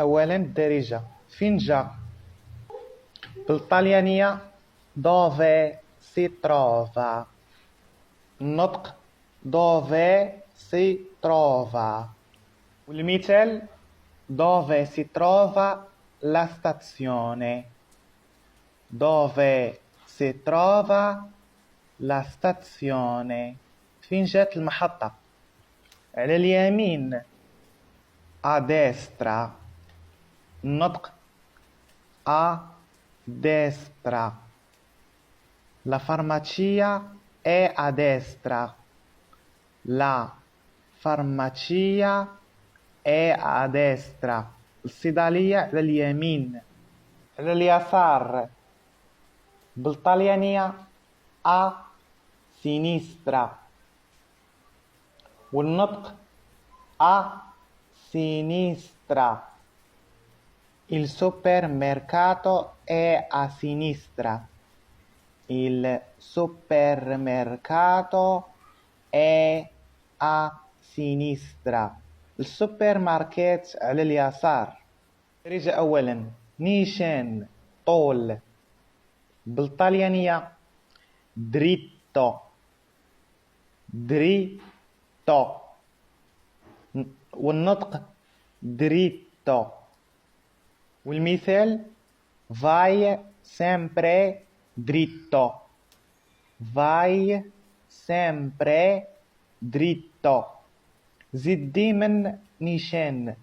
أولا الدارجة فين جا؟ بالطليانية dove si trova. النطق dove si trova. والمثال dove si trova la stazione. dove si trova la stazione. فين جات المحطة؟ على اليمين a destra. النطق a destra. La farmacia è a destra. La farmacia è a destra. الصيدلية على اليمين. على اليسار بالطليانية a sinistra. والنطق a sinistra. Il supermercato è a sinistra. Il supermercato è a sinistra. السوبر ماركت على اليسار. درجة أولا نيشان طول. بالطليانية dritto. dritto. والنطق dritto. والمثال vai sempre dritto. vai sempre dritto. زيد ديما نيشان